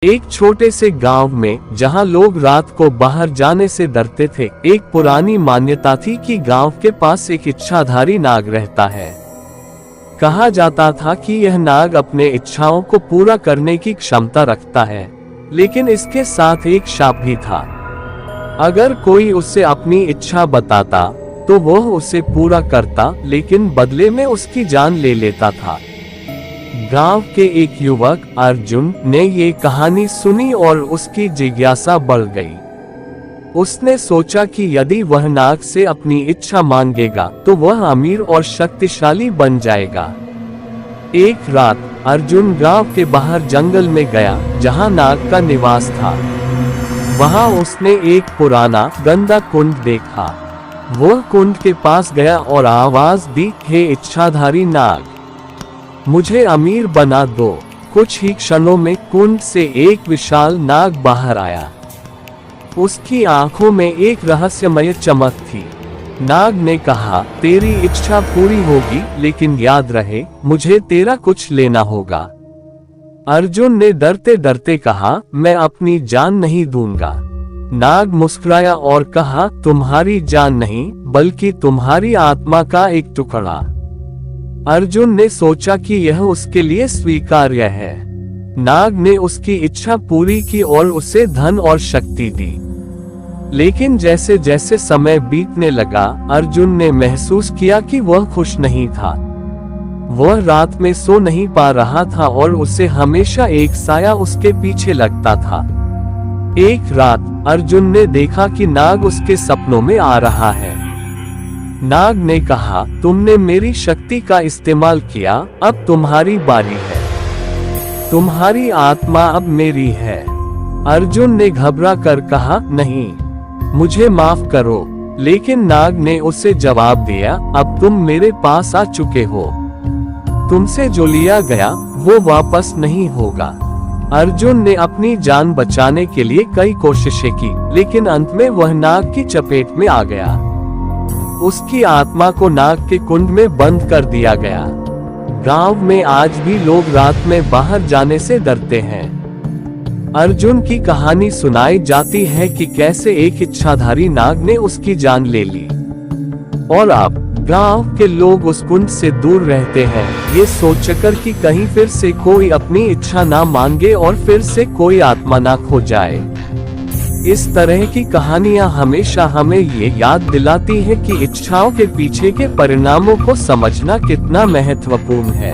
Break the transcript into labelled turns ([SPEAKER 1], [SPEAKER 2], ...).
[SPEAKER 1] एक छोटे से गांव में जहां लोग रात को बाहर जाने से डरते थे, एक पुरानी मान्यता थी कि गांव के पास एक इच्छाधारी नाग रहता है। कहा जाता था कि यह नाग अपने इच्छाओं को पूरा करने की क्षमता रखता है, लेकिन इसके साथ एक शाप भी था। अगर कोई उससे अपनी इच्छा बताता तो वह उसे पूरा करता, लेकिन बदले में उसकी जान ले लेता था। गांव के एक युवक अर्जुन ने ये कहानी सुनी और उसकी जिज्ञासा बढ़ गई। उसने सोचा कि यदि वह नाग से अपनी इच्छा मांगेगा तो वह अमीर और शक्तिशाली बन जाएगा। एक रात अर्जुन गांव के बाहर जंगल में गया जहां नाग का निवास था। वहां उसने एक पुराना गंदा कुंड देखा। वह कुंड के पास गया और आवाज दी, हे इच्छाधारी नाग, मुझे अमीर बना दो। कुछ ही क्षणों में कुंड से एक विशाल नाग बाहर आया। उसकी आंखों में एक रहस्यमय चमक थी। नाग ने कहा, तेरी इच्छा पूरी होगी, लेकिन याद रहे मुझे तेरा कुछ लेना होगा। अर्जुन ने डरते डरते कहा, मैं अपनी जान नहीं दूंगा। नाग मुस्कुराया और कहा, तुम्हारी जान नहीं बल्कि तुम्हारी आत्मा का एक टुकड़ा। अर्जुन ने सोचा कि यह उसके लिए स्वीकार्य है। नाग ने उसकी इच्छा पूरी की और उसे धन और शक्ति दी। लेकिन जैसे जैसे समय बीतने लगा, अर्जुन ने महसूस किया कि वह खुश नहीं था। वह रात में सो नहीं पा रहा था और उसे हमेशा एक साया उसके पीछे लगता था। एक रात अर्जुन ने देखा कि नाग उसके सपनों में आ रहा है। नाग ने कहा, तुमने मेरी शक्ति का इस्तेमाल किया, अब तुम्हारी बारी है। तुम्हारी आत्मा अब मेरी है। अर्जुन ने घबरा कर कहा, नहीं, मुझे माफ करो। लेकिन नाग ने उसे जवाब दिया, अब तुम मेरे पास आ चुके हो। तुमसे जो लिया गया वो वापस नहीं होगा। अर्जुन ने अपनी जान बचाने के लिए कई कोशिशें की, लेकिन अंत में वह नाग की चपेट में आ गया। उसकी आत्मा को नाग के कुंड में बंद कर दिया गया। गांव में आज भी लोग रात में बाहर जाने से डरते हैं। अर्जुन की कहानी सुनाई जाती है कि कैसे एक इच्छाधारी नाग ने उसकी जान ले ली, और अब गांव के लोग उस कुंड से दूर रहते हैं, ये सोचकर कि कहीं फिर से कोई अपनी इच्छा ना मांगे और फिर से कोई आत्मा ना खो जाए। इस तरह की कहानियां हमेशा हमें ये याद दिलाती हैं कि इच्छाओं के पीछे के परिणामों को समझना कितना महत्वपूर्ण है।